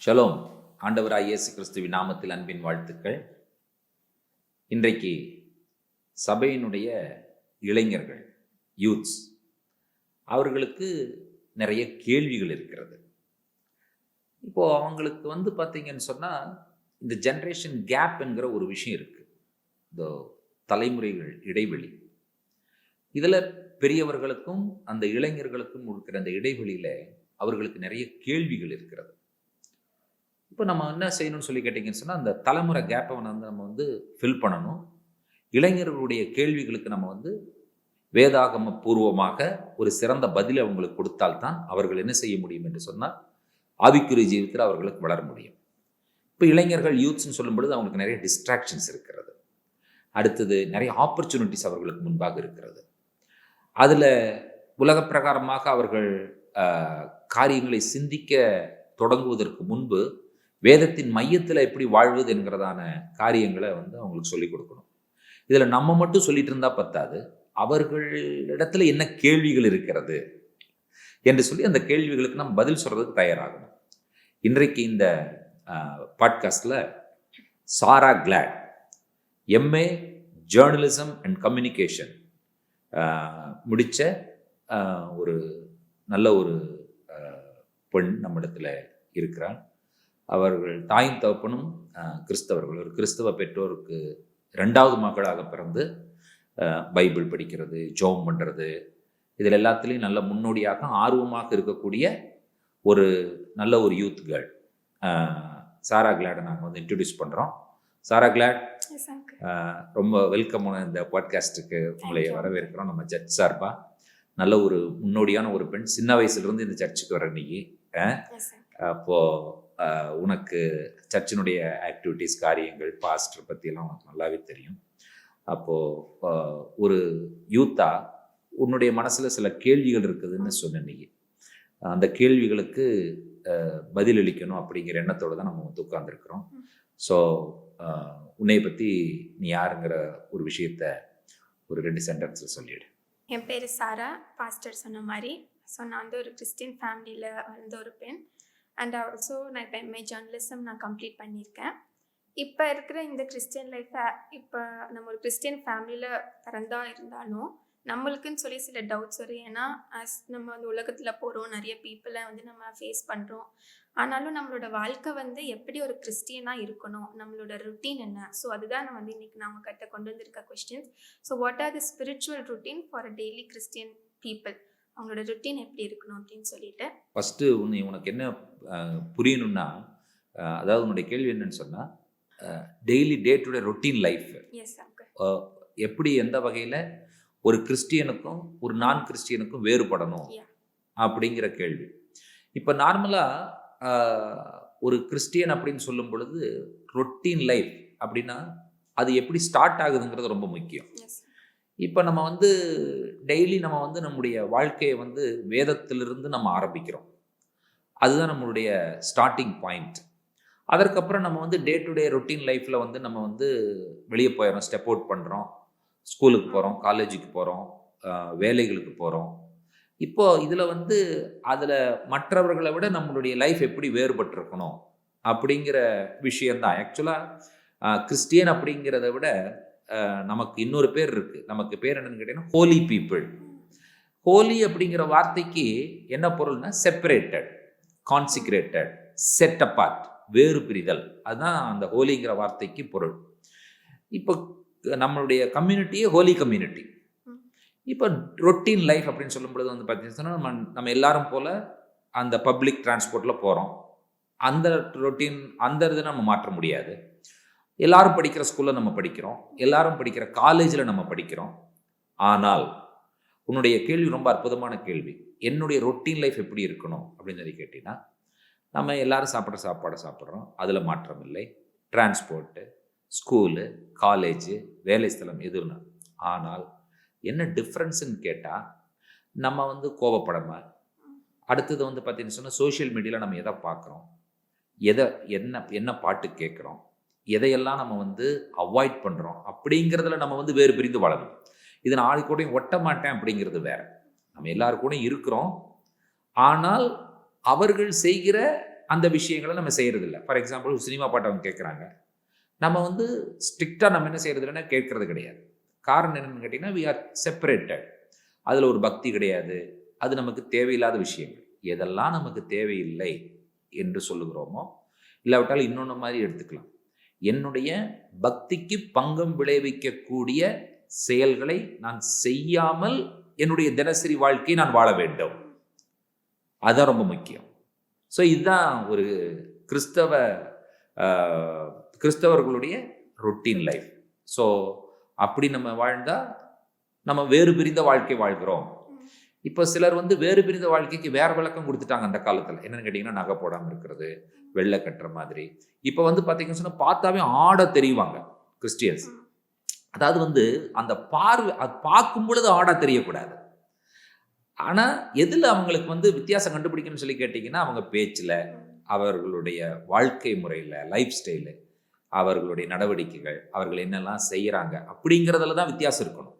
Shalom. ஆண்டவராய் இயேசு கிறிஸ்துவின் நாமத்தில் அன்பின் வாழ்த்துக்கள். இன்றைக்கு சபையினுடைய இளைஞர்கள், யூத்ஸ், அவர்களுக்கு நிறைய கேள்விகள் இருக்கிறது. இப்போது அவங்களுக்கு பார்த்தீங்கன்னு சொன்னால், இந்த ஜென்ரேஷன் கேப் என்கிற ஒரு விஷயம் இருக்குது. இந்த தலைமுறைகள் இடைவெளி, இதில் பெரியவர்களுக்கும் அந்த இளைஞர்களுக்கும் இருக்கிற அந்த இடைவெளியில் அவர்களுக்கு நிறைய கேள்விகள் இருக்கிறது. இப்போ நம்ம என்ன செய்யணும்னு சொல்லி கேட்டிங்கன்னு சொன்னால், அந்த தலைமுறை கேப்பை நம்ம ஃபில் பண்ணணும். இளைஞர்களுடைய கேள்விகளுக்கு நம்ம வேதாகம பூர்வமாக ஒரு சிறந்த பதிலை அவங்களுக்கு கொடுத்தால்தான் அவர்கள் என்ன செய்ய முடியும் என்று சொன்னால், ஆவிக்குரிய ஜீவிதத்தில் அவர்களுக்கு வளர முடியும். இப்போ இளைஞர்கள், யூத்ஸ்ன்னு சொல்லும் பொழுது அவங்களுக்கு நிறைய டிஸ்ட்ராக்ஷன்ஸ் இருக்கிறது. அடுத்தது நிறைய ஆப்பர்ச்சுனிட்டிஸ் அவர்களுக்கு முன்பாக இருக்கிறது. அதில் உலக பிரகாரமாக அவர்கள் காரியங்களை சிந்திக்க தொடங்குவதற்கு முன்பு வேதத்தின் மையத்தில் எப்படி வாழ்வது என்கிறதான காரியங்களை அவங்களுக்கு சொல்லிக் கொடுக்கணும். இதில் நம்ம மட்டும் சொல்லிட்டு இருந்தால் பத்தாது, அவர்களிடத்துல என்ன கேள்விகள் இருக்கிறது என்று சொல்லி அந்த கேள்விகளுக்கு நம்ம பதில் சொல்றதுக்கு தயாராகணும். இன்றைக்கு இந்த பாட்காஸ்டில் Sara Glad, MA journalism and communication முடித்த ஒரு நல்ல ஒரு பெண் நம்மிடத்தில் இருக்கிறாள். அவர்கள் தாயும் தகப்பனும் கிறிஸ்தவர்கள். ஒரு கிறிஸ்தவ பெற்றோருக்கு 2வது மகளாக பிறந்து பைபிள் படிக்கிறது, ஜெபம் பண்ணுறது, இதில் எல்லாத்துலேயும் நல்ல முன்னோடியாக ஆர்வமாக இருக்கக்கூடிய ஒரு நல்ல ஒரு யூத் கேர்ள் சாரா கிளாடை நாங்கள் இன்ட்ரடியூஸ் பண்ணுறோம். சாரா கிளாட், ரொம்ப வெல்கம் இந்த பாட்காஸ்ட்டுக்கு உங்களை வரவேற்கிறோம். நம்ம சர்ச் சார்பாக நல்ல ஒரு முன்னோடியான ஒரு பெண், சின்ன வயசுலேருந்து இந்த சர்ச்சுக்கு வர நீ. அப்போது உனக்கு சர்ச்சினுடைய ஆக்டிவிட்டீஸ், காரியங்கள், பாஸ்டர் பற்றியெல்லாம் உனக்கு நல்லாவே தெரியும். அப்போது ஒரு யூத்தா உன்னுடைய மனசில் சில கேள்விகள் இருக்குதுன்னு சொன்ன நீ. அந்த கேள்விகளுக்கு பதிலளிக்கணும் அப்படிங்கிற எண்ணத்தோடு தான் நம்ம உட்கார்ந்துருக்குறோம். ஸோ உன்னை பற்றி நீ யாருங்கிற ஒரு விஷயத்த ஒரு 2 சென்டென்ஸில் சொல்லிவிடு. என் பேர் சாரா. பாஸ்டர் சொன்ன மாதிரி நான் ஒரு கிறிஸ்டின் ஃபேமிலியில் வளர்ந்த ஒரு பெண். அண்ட் ஆல்சோ நான் இப்போ எம்ஏ ஜேர்னலிசம் நான் கம்ப்ளீட் பண்ணியிருக்கேன். இப்போ இருக்கிற இந்த கிறிஸ்டியன் லைஃப்பை, இப்போ நம்ம ஒரு கிறிஸ்டியன் ஃபேமிலியில் பிறந்தா இருந்தாலும் நம்மளுக்குன்னு சொல்லி சில டவுட்ஸ் வரும். ஏன்னா நம்ம உலகத்தில் போகிறோம், நிறைய பீப்புளை நம்ம ஃபேஸ் பண்ணுறோம். ஆனாலும் நம்மளோட வாழ்க்கை எப்படி ஒரு கிறிஸ்டியனாக இருக்கணும், நம்மளோட ருட்டீன் என்ன? ஸோ அதுதான் நான் இன்றைக்கி நம்ம கிட்ட கொண்டு வந்திருக்க questions. So what are the spiritual routine for a daily Christian people? அவங்களோட ருட்டீன் எப்படி இருக்கணும் அப்படின்னு சொல்லிட்டு ஃபஸ்ட்டு உனக்கு என்ன புரியணும்னா, அதாவது உன்னுடைய கேள்வி என்னன்னு சொன்னால், daily day to day routine life எப்படி, எந்த வகையில் ஒரு கிறிஸ்டியனுக்கும் ஒரு நான் கிறிஸ்டியனுக்கும் வேறுபடணும் அப்படிங்கிற கேள்வி. இப்போ நார்மலாக ஒரு கிறிஸ்டியன் அப்படின்னு சொல்லும் பொழுது ரொட்டீன் லைஃப் அப்படின்னா அது எப்படி ஸ்டார்ட் ஆகுதுங்கிறது ரொம்ப முக்கியம். இப்போ நம்ம டெய்லி நம்ம நம்முடைய வாழ்க்கையை வேதத்திலிருந்து நம்ம ஆரம்பிக்கிறோம். அதுதான் நம்மளுடைய ஸ்டார்டிங் பாயிண்ட். அதற்கப்புறம் நம்ம டே டு டே ரொட்டீன் லைஃப்பில் நம்ம வெளியே போயிடறோம், ஸ்டெப் அவுட் பண்ணுறோம், ஸ்கூலுக்கு போகிறோம், காலேஜுக்கு போகிறோம், வேலைகளுக்கு போகிறோம். இப்போது இதில் அதில் மற்றவர்களை விட நம்மளுடைய லைஃப் எப்படி வேறுபட்டிருக்கணும் அப்படிங்கிற விஷயந்தான். ஆக்சுவலாக கிறிஸ்டியன் அப்படிங்கிறத விட நமக்கு இன்னொரு பேர் இருக்குது. நமக்கு பேர் என்னன்னு கேட்டிங்கன்னா ஹோலி பீப்புள். ஹோலி அப்படிங்கிற வார்த்தைக்கு என்ன பொருள்னா செப்பரேட்டட், கான்சிக்ரேட்டட், செட் அப்பார்ட், வேறு பிரிதல். அதுதான் அந்த ஹோலிங்கிற வார்த்தைக்கு பொருள். இப்போ நம்மளுடைய கம்யூனிட்டியே ஹோலி கம்யூனிட்டி. இப்போ ரொட்டீன் லைஃப் அப்படின்னு சொல்லும் பொழுது பார்த்தீங்கன்னா நம்ம எல்லாரும் போல் அந்த பப்ளிக் டிரான்ஸ்போர்ட்டில் போகிறோம். அந்த ரொட்டீன், அந்த இதை நம்ம மாற்ற முடியாது. எல்லாரும் படிக்கிற ஸ்கூலில் நம்ம படிக்கிறோம், எல்லாரும் படிக்கிற காலேஜில் நம்ம படிக்கிறோம். ஆனால் உன்னுடைய கேள்வி ரொம்ப அற்புதமான கேள்வி. என்னுடைய ரொட்டீன் லைஃப் எப்படி இருக்கணும் அப்படின்னு சொல்லி கேட்டிங்கன்னா, நம்ம எல்லாரும் சாப்பிட்ற சாப்பாடை சாப்பிட்றோம், அதில் மாற்றம் இல்லை. டிரான்ஸ்போர்ட்டு, ஸ்கூலு, காலேஜு, வேலை ஸ்தலம் எதுன்னு. ஆனால் என்ன டிஃப்ரென்ஸுன்னு கேட்டால், நம்ம கோபப்படாமல், அடுத்தது பார்த்தீங்கன்னு சொன்னால் சோஷியல் மீடியாவில் நம்ம எதை பார்க்குறோம், என்ன பாட்டு கேட்குறோம், எதையெல்லாம் நம்ம அவாய்ட் பண்ணுறோம் அப்படிங்கிறதுல நம்ம வேறு பிரிந்து வாழணும். இது நான் ஆளு கூடயும் ஒட்ட மாட்டேன் அப்படிங்கிறது வேறு. நம்ம எல்லாரு கூடயும் இருக்கிறோம். ஆனால் அவர்கள் செய்கிற அந்த விஷயங்களை நம்ம செய்கிறதில்ல. ஃபார் எக்ஸாம்பிள் ஒரு சினிமா பாட்டை அவங்க கேட்குறாங்க, நம்ம வந்து ஸ்ட்ரிக்டாக நம்ம என்ன செய்கிறது இல்லைன்னா கேட்கறது கிடையாது. காரணம் என்னென்னு கேட்டிங்கன்னா வி ஆர் செப்பரேட்டட். அதில் ஒரு பக்தி கிடையாது, அது நமக்கு தேவையில்லாத விஷயங்கள். எதெல்லாம் நமக்கு தேவையில்லை என்று சொல்லுகிறோமோ, இல்லாவிட்டால் இன்னொன்று மாதிரி எடுத்துக்கலாம், என்னுடைய பக்திக்கு பங்கம் விளைவிக்கக்கூடிய செயல்களை நான் செய்யாமல் என்னுடைய தினசரி வாழ்க்கையை நான் வாழ வேண்டும். அதுதான் ரொம்ப முக்கியம். ஸோ இதுதான் ஒரு கிறிஸ்தவர்களுடைய ரொட்டீன் லைஃப். ஸோ அப்படி நம்ம வாழ்ந்தால் நம்ம வேறு பிரிந்த வாழ்க்கை வாழ்கிறோம். இப்போ சிலர் வந்து வேறு பிரிந்த வாழ்க்கைக்கு வேற விளக்கம் கொடுத்துட்டாங்க அந்த காலத்தில். என்னன்னு கேட்டிங்கன்னா நகை போடாமல் இருக்கிறது, வெள்ளை கட்டுற மாதிரி. இப்போ வந்து பார்த்தீங்கன்னு சொன்னால் பார்த்தாவே ஆட தெரியுவாங்க கிறிஸ்டியன்ஸ். அதாவது வந்து அந்த பார்வை, அது பார்க்கும் பொழுது ஆட தெரியக்கூடாது. ஆனால் எதில் அவங்களுக்கு வந்து வித்தியாசம் கண்டுபிடிக்கணும்னு சொல்லி கேட்டிங்கன்னா அவங்க பேச்சில், அவர்களுடைய வாழ்க்கை முறையில், லைஃப் ஸ்டைலு, அவர்களுடைய நடவடிக்கைகள், அவர்கள் என்னெல்லாம் செய்கிறாங்க அப்படிங்கிறதுல தான் வித்தியாசம் இருக்கணும்.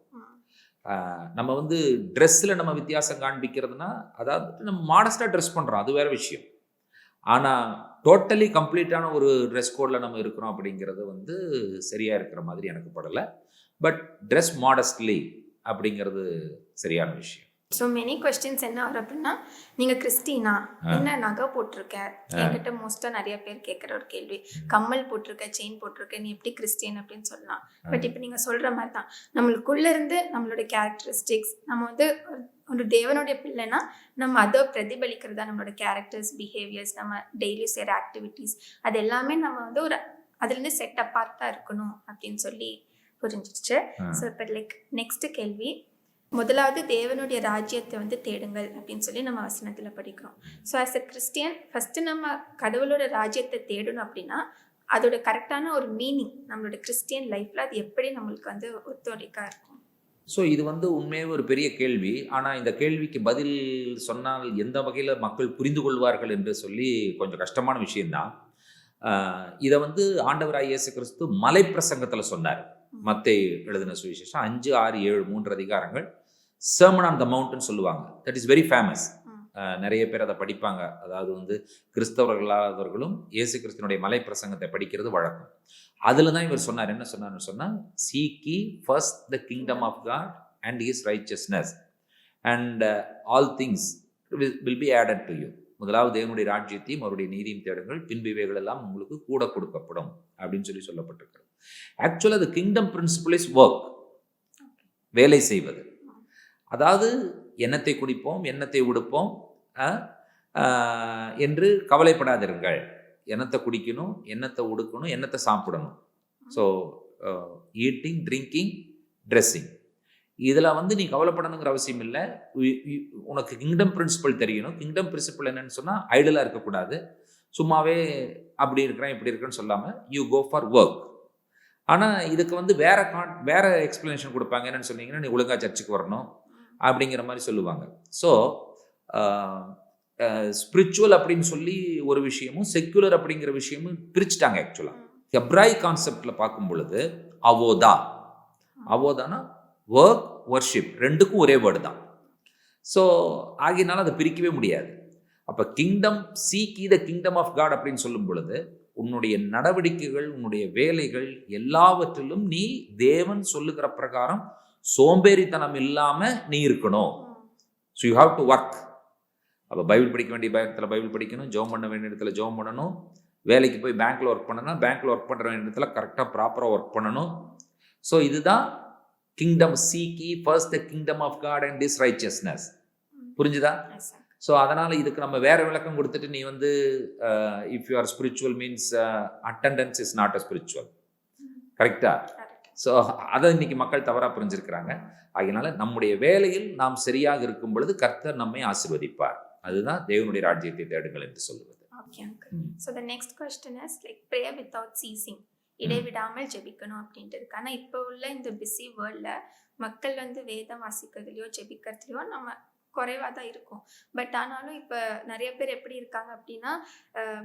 நம்ம வந்து ட்ரெஸ்ஸில் நம்ம வித்தியாசம் காண்பிக்கிறதுனா, அதாவது நம்ம மாடஸ்டாக ட்ரெஸ் பண்ணுறோம், அது வேறு விஷயம். ஆனால் டோட்டலி கம்ப்ளீட்டான ஒரு ட்ரெஸ் கோடில் நம்ம இருக்கிறோம் அப்படிங்கிறது வந்து சரியாக இருக்கிற மாதிரி எனக்கு படலை. பட் ட்ரெஸ் மாடஸ்ட்லி அப்படிங்கிறது சரியான விஷயம். ஸோ மெனி கொஸ்டின்ஸ் என்ன வரும் அப்படின்னா, நீங்கள் கிறிஸ்டினா, என்ன நகை போட்டிருக்க, என்கிட்ட மோஸ்ட்டாக நிறைய பேர் கேட்குற ஒரு கேள்வி, கம்மல் போட்டிருக்க, செயின் போட்டிருக்க, நீ எப்படி கிறிஸ்டியன் அப்படின்னு சொல்லலாம். பட் இப்போ நீங்கள் சொல்கிற மாதிரி தான் நம்மளுக்குள்ளேருந்து நம்மளோட கேரக்டரிஸ்டிக்ஸ், நம்ம வந்து ஒரு தேவனுடைய பிள்ளைனா நம்ம அதை பிரதிபலிக்கிறதா நம்மளோட கேரக்டர்ஸ், பிஹேவியர்ஸ், நம்ம டெய்லி செய்கிற ஆக்டிவிட்டீஸ், அது எல்லாமே நம்ம வந்து ஒரு அதுலேருந்து செட் அப்பார்ட்டாக இருக்கணும் அப்படின்னு சொல்லி புரிஞ்சிடுச்சு. ஸோ இப்போ நெக்ஸ்ட் கேள்வி, முதலாவது தேவனுடைய ராஜ்யத்தை வந்து தேடுங்கள் அப்படின்னு சொல்லி நம்ம வசனத்தில் படிக்கிறோம். So as a Christian first நம்ம கடவுளோட ராஜ்யத்தை தேடணும் அப்படின்னா அதோட கரெக்டான ஒரு மீனிங் நம்மளோட கிறிஸ்டியன் லைஃப்பில் அது எப்படி நம்மளுக்கு வந்து ஒத்துழைக்காக இருக்கும்? ஸோ இது வந்து உண்மையாக ஒரு பெரிய கேள்வி. ஆனால் இந்த கேள்விக்கு பதில் சொன்னால் எந்த வகையில் மக்கள் புரிந்து கொள்வார்கள் என்று சொல்லி கொஞ்சம் கஷ்டமான விஷயம்தான். இதை வந்து ஆண்டவராகிய இயேசு கிறிஸ்து மலை பிரசங்கத்தில் சொன்னார். மத்தேயு எழுதின சுவிசேஷம் 5, 6, 7 3 அதிகாரங்கள் சர்மன் ஆன் த மவுண்டன் சொல்லுவாங்க. That is very famous. நிறைய பேர் அதை படிப்பாங்க. அதாவது வந்து கிறிஸ்தவர்களாதவர்களும் இயேசு கிறிஸ்துவனுடைய மலை பிரசங்கத்தை படிக்கிறது வழக்கம். அதில் தான் இவர் சொன்னார், என்ன சொன்னார்னு சொன்னால், seek ye first the kingdom of God and his righteousness and all things will be added to you. முதலாவது தேவனுடைய ராஜ்யத்தையும் அவருடைய நீதியும் தேடுங்கள், பின்பு இவைகள் எல்லாம் உங்களுக்கு கூட கொடுக்கப்படும் அப்படின்னு சொல்லி சொல்லப்பட்டிருக்கிறது. ஆக்சுவலாக அது கிங்டம் பிரின்சிபல் இஸ் ஒர்க், வேலை செய்வது. அதாவது எண்ணத்தை குடிப்போம், எண்ணத்தை உடுப்போம் என்று கவலைப்படாதிருங்கள். எண்ணத்தை குடிக்கணும், எண்ணத்தை உடுக்கணும், எண்ணத்தை சாப்பிடணும். ஸோ ஈட்டிங், ட்ரிங்கிங், ட்ரெஸ்ஸிங், இதில் வந்து நீ கவலைப்படணுங்கிற அவசியம் இல்லை. உனக்கு கிங்டம் பிரின்சிபல் தெரியணும். கிங்டம் பிரின்சிபல் என்னன்னு சொன்னால் ஐடலாக இருக்கக்கூடாது. சும்மாவே அப்படி இருக்கிறேன் இப்படி இருக்கிறேன்னு சொல்லாமல் யூ கோ ஃபார் ஒர்க். ஆனால் இதுக்கு வந்து வேற எக்ஸ்பிளனேஷன் கொடுப்பாங்க. என்னென்னு சொன்னீங்கன்னா, நீ ஒழுங்காக சர்ச்சுக்கு வரணும் அப்படிங்கிற மாதிரி சொல்லுவாங்க. ஸோ ஸ்பிரிச்சுவல் அப்படின்னு சொல்லி ஒரு விஷயமும் செக்குலர் அப்படிங்கிற விஷயமும் பிரிச்சுட்டாங்க. ஆக்சுவலாக ஹெப்ராய் கான்செப்டில் பார்க்கும் பொழுது அவோதானா ஒர்க், வர்ஷிப் ரெண்டுக்கும் ஒரே வேர்டு தான். ஸோ ஆகியனால அதை பிரிக்கவே முடியாது. அப்போ kingdom, seek ye the kingdom of God அப்படின்னு சொல்லும் பொழுது உன்னுடைய நடவடிக்கைகள், உன்னுடைய வேலைகள் எல்லாவற்றிலும் நீ தேவன் சொல்லுகிற பிரகாரம் சோம்பேறித்தனம் இல்லாமல் நீ இருக்கணும். So you have to work. அப்போ பைபிள் படிக்க வேண்டிய இடத்துல பைபிள் படிக்கணும், ஜெபம் பண்ண வேண்டிய இடத்துல ஜெபம் பண்ணணும், வேலைக்கு போய் பேங்க்கில் ஒர்க் பண்ணணும், பேங்க்கில் ஒர்க் பண்ணுற வேண்டிய இடத்துல கரெக்டாக ப்ராப்பராக ஒர்க் பண்ணணும். ஸோ இதுதான் kingdom. Seek ye first the kingdom of God and his righteousness. புரிஞ்சுதா? ஸோ அதனால் இதுக்கு நம்ம வேறு விளக்கம் கொடுத்துட்டு நீ வந்து if you are spiritual means attendance is not a spiritual. கரெக்டா? ஸோ அதை இன்னைக்கு மக்கள் தவறாக புரிஞ்சிருக்கிறாங்க. அதனால நம்முடைய வேலையில் நாம் சரியாக இருக்கும் பொழுது கர்த்தர் நம்மை ஆசீர்வதிப்பார். அதுதான் தேவனுடைய ராஜ்யத்தை தேடுங்கள் என்று சொல்லுவது. Okay uncle. So the next question is prayer without ceasing, இடைவிடாமல் ஜெபிக்கணும் அப்படின்ட்டு இருக்கு. ஆனால் இப்போ உள்ள இந்த பிஸி வேர்ல்டில் மக்கள் வந்து வேதம் வாசிக்கிறதுலையோ ஜெபிக்கிறதுலையோ நம்ம குறைவாக தான் இருக்கும். பட் ஆனாலும் இப்போ நிறைய பேர் எப்படி இருக்காங்க அப்படின்னா,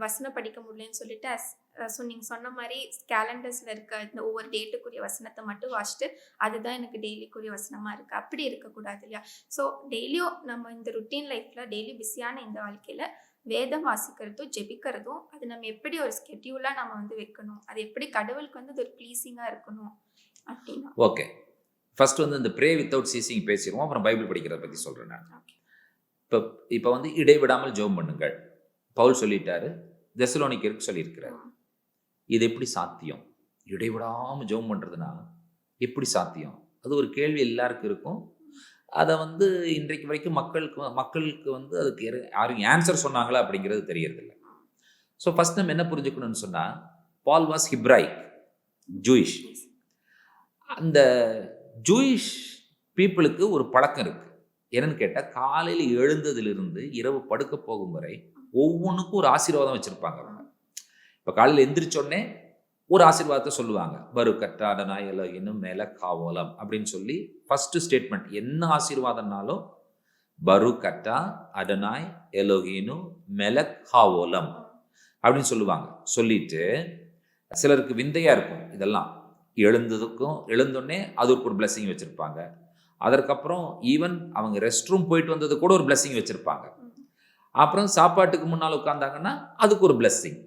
வசனம் படிக்க முடியலன்னு சொல்லிட்டு நீங்கள் சொன்ன மாதிரி கேலண்டர்ஸில் இருக்க இந்த ஒவ்வொரு டேட்டுக்குரிய வசனத்தை மட்டும் வாசிட்டு அதுதான் எனக்கு டெய்லிக்குரிய வசனமாக இருக்குது. அப்படி இருக்கக்கூடாது இல்லையா? ஸோ டெய்லியும் நம்ம இந்த ருட்டீன் லைஃப்பில் டெய்லி பிஸியான இந்த வாழ்க்கையில் வேதம் வாசிக்கிறதும் ஜெபிக்கிறதும் அது நம்ம எப்படி ஒரு ஸ்கெட்யூலாக நம்ம வந்து வைக்கணும், அது எப்படி கடவுளுக்கு வந்து அது ஒரு ப்ளீஸிங்காக இருக்கணும் அப்படின்னா. ஓகே, ஃபர்ஸ்ட் வந்து இந்த ப்ரே வித்தவுட் சீசிங் பேசிடுவோம், அப்புறம் பைபிள் படிக்கிறத பற்றி சொல்கிறேன் நான். ஓகே. இப்போ வந்து இடைவிடாமல் ஜெபம் பண்ணுங்கள் பவுல் சொல்லிட்டாரு, தெசலோனிக்கருக்கு சொல்லியிருக்கிறார். இது எப்படி சாத்தியம்? இடைவிடாமல் ஜெபம் பண்ணுறதுனா எப்படி சாத்தியம்? அது ஒரு கேள்வி எல்லாருக்கும் இருக்கும். அதை வந்து இன்றைக்கு வரைக்கும் மக்களுக்கு வந்து அதுக்கு யாரும் ஆன்சர் சொன்னாங்களா அப்படிங்கிறது தெரியறதில்ல. ஸோ ஃபர்ஸ்ட் நம்ம என்ன புரிஞ்சுக்கணும்னு சொன்னால், பால் வாஸ் ஹிப்ரைக், ஜூயிஷ். அந்த ஜூயிஷ் பீப்புளுக்கு ஒரு பழக்கம் இருக்குது. என்னன்னு கேட்டால், காலையில் எழுந்ததிலிருந்து இரவு படுக்க போகும் வரை ஒவ்வொன்றுக்கும் ஒரு ஆசீர்வாதம் வச்சுருப்பாங்க. அவங்க இப்போ காலையில் எந்திரிச்சோடனே ஒரு ஆசீர்வாதத்தை சொல்லுவாங்க, பரு கட்டாடனாய் எலோகினும் மேல காவோலம் அப்படின்னு சொல்லி ஃபர்ஸ்ட் ஸ்டேட்மெண்ட். என்ன ஆசீர்வாதம்னாலும் பரு கட்டா அடனாய் எலோகினும் மேல காவோலம் அப்படின்னு சொல்லுவாங்க. சொல்லிட்டு சிலருக்கு விந்தையா இருக்கும் இதெல்லாம். எழுந்தோடனே அதுக்கு ஒரு பிளெஸிங் வச்சிருப்பாங்க. அதற்கப்புறம் ஈவன் அவங்க ரெஸ்ட் ரூம் போயிட்டு வந்தது கூட ஒரு பிளெஸிங் வச்சிருப்பாங்க. அப்புறம் சாப்பாட்டுக்கு முன்னால் உட்கார்ந்தாங்கன்னா அதுக்கு ஒரு பிளெஸிங்.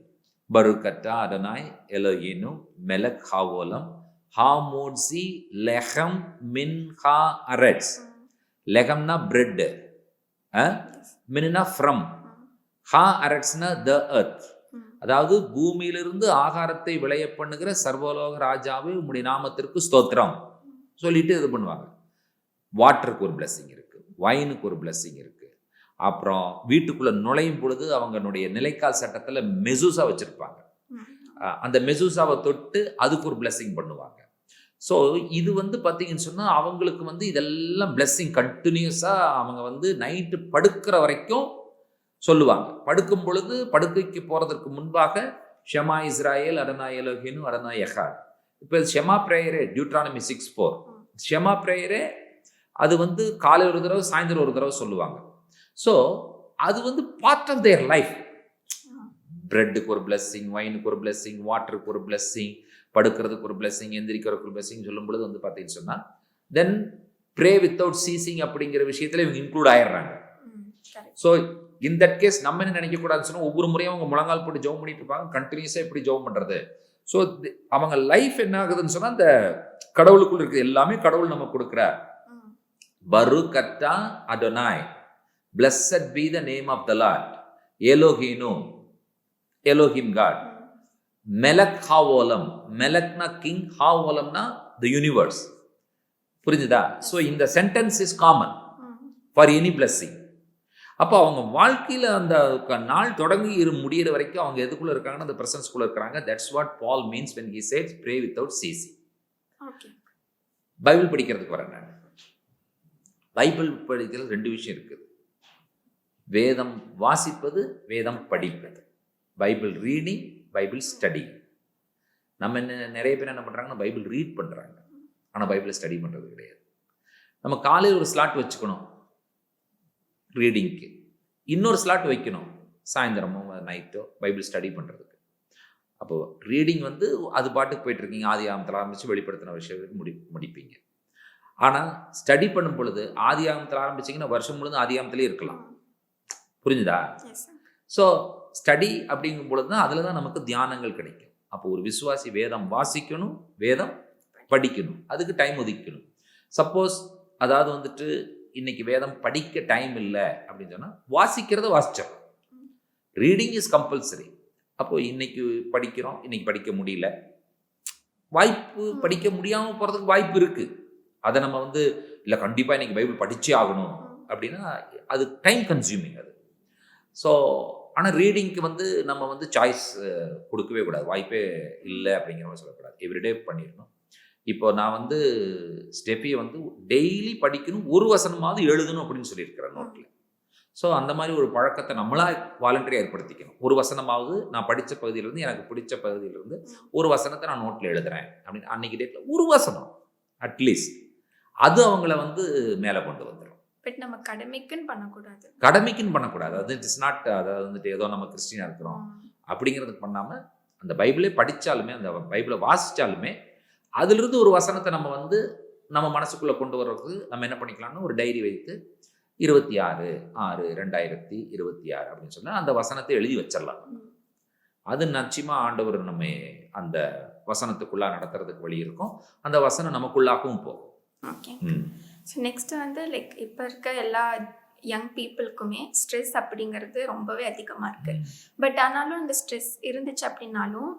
பருக்கட்டா அடனாய் எலோகினு மெலக் ஹாவோலம் ஹாமோட்ஸி லெஹம் மின் ஹா அரட்ஸ். லெஹம்னா பிரெட், மின்னா ஃப்ரம், ஹா அரட்ஸ்னா த எர்த். அதாவது பூமியிலிருந்து ஆகாரத்தை விளைய பண்ணுகிற சர்வலோக ராஜாவே உம்முடைய நாமத்திற்கு ஸ்தோத்திரம் சொல்லிட்டு இது பண்ணுவாங்க. வாட்டருக்கு ஒரு பிளெஸிங் இருக்கு, வைனுக்கு ஒரு பிளெஸிங் இருக்கு. அப்புறம் வீட்டுக்குள்ள நுழையும் பொழுது அவங்களுடைய நிலைக்கால் சட்டத்தில் மெசூசா வச்சிருப்பாங்க. அந்த மெசூசாவை தொட்டு அதுக்கு ஒரு பிளெஸிங் பண்ணுவாங்க. ஸோ இது வந்து பார்த்தீங்கன்னு சொன்னால் அவங்களுக்கு வந்து இதெல்லாம் பிளெஸிங் கண்டினியூஸாக அவங்க வந்து நைட்டு படுக்கிற வரைக்கும் சொல்லுவாங்க. படுக்கும் பொழுது படுக்கைக்கு போகிறதுக்கு முன்பாக ஷெமா இஸ்ராயேல் அடனாய் எலோகினு அடனாய் எஹாத். இப்போ ஷெமா பிரேயரே டியூட்ரானமி 6:4 ஷெமா பிரேயரே அது வந்து காலை ஒரு தடவை சாயந்தரம் ஒரு தடவை சொல்லுவாங்க. ஸோ அது வந்து பார்ட் ஆஃப் தேர் லைஃப். பிரெட்டுக்கு ஒரு பிளெஸிங், வைனுக்கு ஒரு பிளெஸிங், வாட்டருக்கு ஒரு பிளெஸிங், படுக்கிறதுக்கு ஒரு பிளெஸிங், எந்திரிக்கிறதுக்கு ஒரு பிளெஸிங் சொல்லும் பொழுது வந்து பார்த்தீங்கன்னு சொன்னால் தென் ப்ரே வித்தவுட் சீசிங் அப்படிங்கிற விஷயத்தில் இவங்க இன்க்ளூட் ஆயிடுறாங்க. ஸோ இன் தட் கேஸ் நம்ம என்ன நினைக்கக்கூடாதுன்னு சொன்னால், ஒவ்வொரு முறையும் அவங்க முழங்கால் போட்டு ஜெபம் பண்ணிட்டு இருப்பாங்க. கண்டினியூஸாக எப்படி ஜெபம் பண்ணுறது? ஸோ அவங்க லைஃப் என்ன ஆகுதுன்னு சொன்னால், அந்த கடவுளுக்குள்ள இருக்குது எல்லாமே கடவுள் நம்ம கொடுக்குறார். பரு கட்டா Adonai blessed be the name of the Lord Elohim, Elohim God. Melech Havolam, Melechna king, Havolamna the universe. புரிஞ்சுதா? ஸோ இந்த sentence is common for any blessing. அப்போ அவங்க வாழ்க்கையில் அந்த நாள் தொடங்கி முடிகிற வரைக்கும் அவங்க எதுக்குள்ளே இருக்காங்கன்னா அந்த ப்ரெசன்ஸ்குள்ளே இருக்கிறாங்க. That's what Paul means when he says pray without ceasing. Bible படிக்கிறதுக்கு வரேன் நான். பைபிள் படிக்கிறது ரெண்டு விஷயம் இருக்குது. வேதம் வாசிப்பது, வேதம் படிப்பது. Bible reading, Bible study. நம்ம நிறைய பேர் என்ன பண்ணுறாங்கன்னா பைபிள் ரீட் பண்ணுறாங்க, ஆனால் பைபிளை ஸ்டடி பண்ணுறது கிடையாது. நம்ம காலையில் ஒரு ஸ்லாட் வச்சுக்கணும் ரீடிங்க்கு, இன்னொரு ஸ்லாட் வைக்கணும் சாயந்தரமோ நைட்டோ பைபிள் ஸ்டடி பண்ணுறதுக்கு. அப்போது ரீடிங் வந்து அது பாட்டுக்கு போயிட்டுருக்கீங்க, ஆதி ஆகமத்தில் ஆரம்பித்து வெளிப்படுத்தின விஷயம் முடிப்பீங்க. ஆனால் ஸ்டடி பண்ணும் பொழுது ஆதி ஆகமத்தில் ஆரம்பிச்சிங்கன்னா வருஷம் முழுதும் ஆதி ஆகமத்திலே இருக்கலாம். புரிஞ்சுதா? ஸோ ஸ்டடி அப்படிங்கும் பொழுது தான் அதில் தான் நமக்கு தியானங்கள் கிடைக்கும். அப்போ ஒரு விசுவாசி வேதம் வாசிக்கணும், வேதம் படிக்கணும், அதுக்கு டைம் ஒதுக்கணும். சப்போஸ் அதாவது வந்துட்டு இன்னைக்கு வேதம் படிக்க டைம் இல்லை அப்படின்னு சொன்னால் வாசிக்கிறத வாசிச்சிடலாம். Reading is compulsory. அப்போது இன்னைக்கு படிக்கிறோம், இன்னைக்கு படிக்க முடியல, வாய்ப்பு படிக்க முடியாமல் போகிறதுக்கு வாய்ப்பு இருக்குது. அதை நம்ம வந்து இல்லை கண்டிப்பாக இன்னைக்கு பைபிள் படிச்சே ஆகணும் அப்படின்னா அது டைம் கன்சியூமிங் அது. ஸோ ஆனால் ரீடிங்க்கு வந்து நம்ம வந்து சாய்ஸ் கொடுக்கவே கூடாது, வாய்ப்பே இல்லை அப்படிங்கிற மாதிரி சொல்லக்கூடாது, எவ்ரிடே பண்ணிடணும். இப்போ நான் வந்து ஸ்டெஃபியை வந்து டெய்லி படிக்கணும், ஒரு வசனமாவது எழுதணும் அப்படின்னு சொல்லியிருக்கிறேன் நோட்டில். ஸோ அந்த மாதிரி ஒரு பழக்கத்தை நம்மளாக வாலண்டரியாக ஏற்படுத்திக்கணும். ஒரு வசனமாவது நான் படித்த பகுதியிலேருந்து எனக்கு பிடிச்ச பகுதியிலேருந்து ஒரு வசனத்தை நான் நோட்டில் எழுதுறேன் அப்படின்னு அன்னைக்கு டேட்டில் ஒரு வசனம் அட்லீஸ்ட் அது அவங்கள வந்து மேலே கொண்டு வந்துடும். பட் நம்ம கடமைக்குன்னு பண்ணக்கூடாது. அது இட்ஸ் நாட், அதாவது வந்துட்டு ஏதோ நம்ம கிறிஸ்டினாக இருக்கிறோம் அப்படிங்கிறதுக்கு பண்ணாமல் அந்த பைபிளே படித்தாலுமே, அந்த பைபிளை வாசித்தாலுமே அதிலிருந்து ஒரு வசனத்தை நம்ம வந்து நம்ம மனசுக்குள்ளே கொண்டு வர்றதுக்கு நம்ம என்ன பண்ணிக்கலாம்னா ஒரு டைரி வைத்து 26/6/2026 அப்படின்னு சொன்னா அந்த வசனத்தை எழுதி வச்சிடலாம். அது நிச்சயமா ஆண்டவர் நம்ம அந்த வசனத்துக்குள்ளா நடத்துறதுக்கு வழி இருக்கும். அந்த வசனம் நமக்குள்ளாகவும் போகும். ஓகே. ஸோ நெக்ஸ்ட் வந்து லைக் இப்போ இருக்க எல்லா யங் பீப்புளுக்குமே ஸ்ட்ரெஸ் அப்படிங்கிறது ரொம்பவே அதிகமாக இருக்குது. பட் ஆனாலும் இந்த ஸ்ட்ரெஸ் இருந்துச்சு அப்படின்னாலும்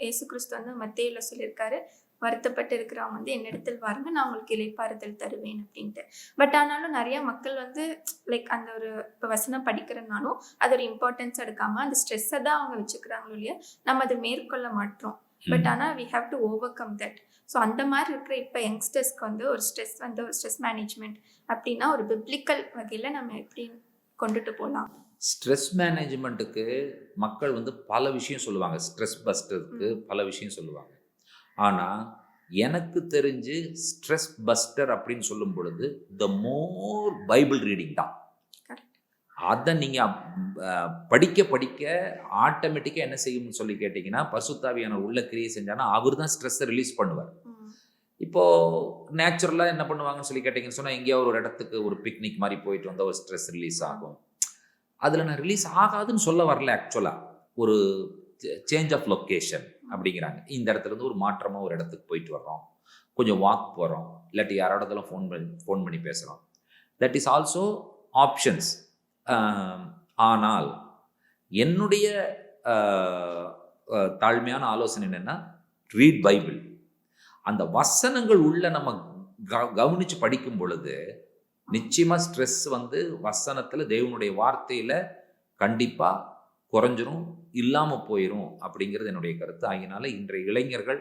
இயேசு கிறிஸ்து வந்து மத்தேயுல சொல்லியிருக்காரு, வருத்தப்பட்டு இருக்கிறவங்க வந்து என்னிடத்தில் வாருங்க, நான் உங்களுக்கு இளைப்பாறுதல் தருவேன் அப்படின்ட்டு. பட் ஆனாலும் நிறைய மக்கள் வந்து லைக் அந்த ஒரு இப்போ வசனம் படிக்கிறனாலும் அது ஒரு இம்பார்ட்டன்ஸ் எடுக்காமல் அந்த ஸ்ட்ரெஸ்ஸை தான் அவங்க வச்சுக்கிறாங்களோ இல்லையா, நம்ம அதை மேற்கொள்ள மாட்டோம். பட் ஆனால் we have to overcome that. So அந்த மாதிரி இருக்கிற இப்போ யங்ஸ்டர்ஸ்க்கு வந்து ஒரு ஸ்ட்ரெஸ் மேனேஜ்மெண்ட் அப்படின்னா ஒரு பிப்ளிக்கல் வகையில் நம்ம எப்படி கொண்டுட்டு போகலாம்? ஸ்ட்ரெஸ் மேனேஜ்மெண்ட்டுக்கு மக்கள் வந்து பல விஷயம் சொல்லுவாங்க. ஸ்ட்ரெஸ் பஸ்டருக்கு பல விஷயம் சொல்லுவாங்க. ஆனால் எனக்கு தெரிஞ்சு ஸ்ட்ரெஸ் பஸ்டர் அப்படின்னு சொல்லும் பொழுது த மோர் பைபிள் ரீடிங் தான். அதை நீங்கள் படிக்க படிக்க ஆட்டோமேட்டிக்காக என்ன செய்யும்னு சொல்லி கேட்டிங்கன்னா, பரிசுத்தாவியான உள்ள கிரியை செஞ்சானா அவர் தான் ஸ்ட்ரெஸ்ஸை ரிலீஸ் பண்ணுவார். இப்போது நேச்சுரலாக என்ன பண்ணுவாங்கன்னு சொல்லி கேட்டிங்கன்னு சொன்னால், எங்கேயாவது ஒரு இடத்துக்கு ஒரு பிக்னிக் மாதிரி போயிட்டு வந்தால் ஒரு ஸ்ட்ரெஸ் ரிலீஸ் ஆகும். அதில் நான் ரிலீஸ் ஆகாதுன்னு சொல்ல வரல. ஆக்சுவலாக ஒரு சேஞ்ச் ஆஃப் லொக்கேஷன் அப்படிங்கிறாங்க. இந்த இடத்துலேருந்து ஒரு மாற்றமாக ஒரு இடத்துக்கு போயிட்டு வர்றோம், கொஞ்சம் வாக் போகிறோம், இல்லாட்டி யாரோடதெல்லாம் ஃபோன் பண்ணி பேசுகிறோம். That is also options. ஆனால் என்னுடைய தாழ்மையான ஆலோசனை என்னென்னா, ரீட் பைபிள். அந்த வசனங்கள் உள்ள நம்ம கவனித்து படிக்கும் பொழுது நிச்சயமாக ஸ்ட்ரெஸ் வந்து வசனத்தில் தேவனுடைய வார்த்தையில் கண்டிப்பாக குறைஞ்சிரும், இல்லாமல் போயிடும் அப்படிங்கிறது என்னுடைய கருத்து. ஆகினால இன்றைய இளைஞர்கள்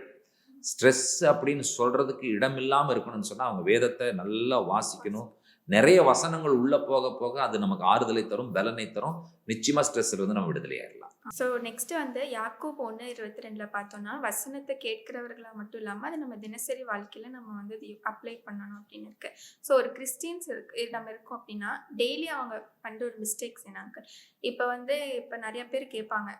ஸ்ட்ரெஸ் அப்படின்னு சொல்கிறதுக்கு இடம் இல்லாமல் இருக்கணும்னு சொன்னால் அவங்க வேதத்தை நல்லா வாசிக்கணும். நிறைய வசனங்கள் உள்ளே போக போக அது நமக்கு ஆறுதலை தரும், பலனை தரும். நிச்சயமாக ஸ்ட்ரெஸ் இருந்து நம்ம விடுதலை ஆயிடலாம். ஸோ நெக்ஸ்ட் வந்து யாக்கோபு 1:22 பார்த்தோம்னா, வசனத்தை கேட்கிறவர்களா மட்டும் இல்லாமல் அதை நம்ம தினசரி வாழ்க்கையில் நம்ம வந்து அப்ளை பண்ணணும் அப்படின்னு இருக்கு. ஸோ ஒரு கிறிஸ்டியன்ஸ் நம்ம இருக்கோம் அப்படின்னா டெய்லி அவங்க பண்ணுற ஒரு மிஸ்டேக்ஸ் என்னாங்க. இப்போ நிறைய பேர் கேட்பாங்க.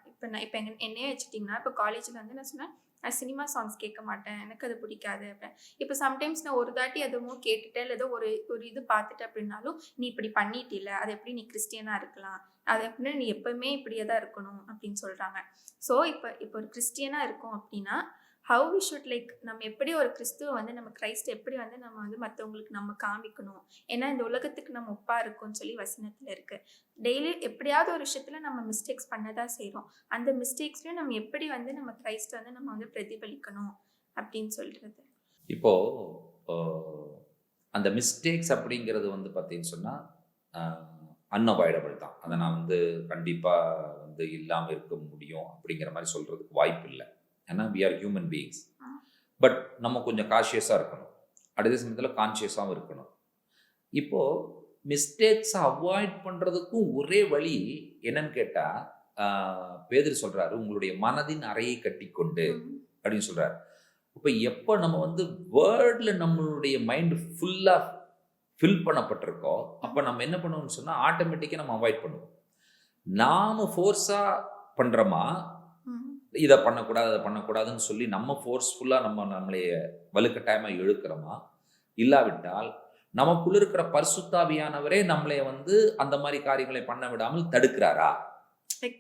இப்போ என்னையே வச்சுட்டிங்கன்னா, இப்போ காலேஜில் வந்து நான் சொன்னேன் நான் சினிமா சாங்ஸ் கேட்க மாட்டேன், எனக்கு அது பிடிக்காது அப்படின்னு. இப்போ சம்டைம்ஸ் நான் ஒரு தாட்டி அதுவும் கேட்டுட்டேன், இல்லை ஏதோ ஒரு இது பார்த்துட்டு அப்படின்னாலும், நீ இப்படி பண்ணிட்டில்ல, அது எப்படி நீ கிறிஸ்டியனாக இருக்கலாம், அது எப்படின்னா நீ எப்பவுமே இப்படியே தான் இருக்கணும் அப்படின்னு சொல்கிறாங்க. ஸோ இப்போ ஒரு கிறிஸ்டியனாக இருக்கோம் அப்படின்னா ஹவு வி ஷுட் லைக் நம்ம எப்படி ஒரு கிறிஸ்துவ வந்து நம்ம கிரைஸ்ட் எப்படி வந்து நம்ம வந்து மற்றவங்களுக்கு நம்ம காமிக்கணும். ஏன்னா இந்த உலகத்துக்கு நம்ம ஒப்பா இருக்கும்னு சொல்லி வசனத்தில் இருக்குது. டெய்லி எப்படியாவது ஒரு விஷயத்தில் நம்ம மிஸ்டேக்ஸ் பண்ண தான் செய்கிறோம். அந்த மிஸ்டேக்ஸ்லையும் நம்ம எப்படி வந்து நம்ம கிரைஸ்ட் வந்து நம்ம வந்து பிரதிபலிக்கணும் அப்படின்னு சொல்கிறது. இப்போது அந்த மிஸ்டேக்ஸ் அப்படிங்கிறது வந்து பார்த்தீங்கன்னு சொன்னால் அன்அவாய்டபிள் தான். அதை நான் வந்து கண்டிப்பாக வந்து இல்லாமல் இருக்க முடியும் அப்படிங்கிற மாதிரி சொல்கிறதுக்கு வாய்ப்பு இல்லை. ஏன்னா we are human beings. But நம்ம கொஞ்சம் கான்ஷியஸாக இருக்கணும், அதே சமயத்தில் கான்ஷியஸாகவும் இருக்கணும். இப்போது மிஸ்டேக்ஸை அவாய்ட் பண்ணுறதுக்கும் ஒரே வழி என்னன்னு கேட்டால், பேதுரு சொல்கிறாரு, உங்களுடைய மனதின் அறையை கட்டிக்கொண்டு அப்படின்னு சொல்கிறார். இப்போ எப்போ நம்ம வந்து வேர்டில் நம்மளுடைய மைண்டு ஃபுல்லாக ஃபில் பண்ணப்பட்டிருக்கோ அப்போ நம்ம என்ன பண்ணுவோம்னு சொன்னால் ஆட்டோமேட்டிக்காக நம்ம அவாய்ட் பண்ணுவோம். நாம் ஃபோர்ஸாக பண்ணுறோமா, இதை பண்ணக்கூடாது அதை பண்ணக்கூடாதுன்னு சொல்லி நம்ம ஃபோர்ஸ்ஃபுல்லாக நம்மளைய வலுக்கட்டாயமாக இழுக்கிறோமா, இல்லாவிட்டால் நமக்குள்ள இருக்கிற பரிசுத்தாவியானவரே நம்மளை வந்து அந்த மாதிரி காரியங்களை பண்ண விடாமல் தடுக்கிறாரா?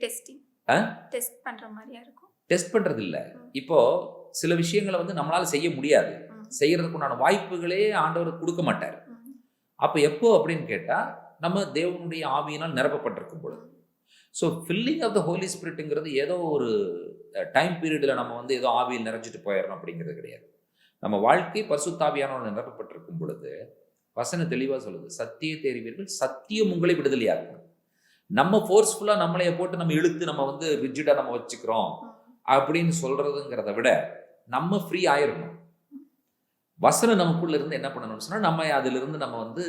டெஸ்ட் பண்ணுற மாதிரியா இருக்கும். டெஸ்ட் பண்ணுறது இல்லை. இப்போது சில விஷயங்களை வந்து நம்மளால் செய்ய முடியாது, செய்கிறதுக்கு உண்டான வாய்ப்புகளே ஆண்டவர் கொடுக்க மாட்டார். அப்போ எப்போ அப்படின்னு கேட்டால் நம்ம தேவனுடைய ஆவியினால் நிரப்பப்பட்டிருக்கும் பொழுது. So filling of the holy ஸ்பிரிட்டுங்கிறது ஏதோ ஒரு டைம் பீரியடில் நம்ம வந்து ஏதோ ஆவியில் நிறைஞ்சிட்டு போயிடணும் அப்படிங்கிறது கிடையாது. நம்ம வாழ்க்கை பரிசுத்தாவியானவர்கள் நிரப்பப்பட்டிருக்கும் பொழுது வசனம் தெளிவாக சொல்லுது, சத்தியத்தை அறிவீர்கள், சத்தியம் உங்களை விடுதலையாகும். நம்ம ஃபோர்ஸ்ஃபுல்லாக நம்மளைய போட்டு நம்ம இழுத்து நம்ம வந்து ரிஜிடாக நம்ம வச்சுக்கிறோம் அப்படின்னு சொல்கிறதுங்கிறத விட நம்ம ஃப்ரீ ஆயிடணும். வசனம் நமக்குள்ள இருந்து என்ன பண்ணணும்னு சொன்னால் நம்ம அதிலிருந்து நம்ம வந்து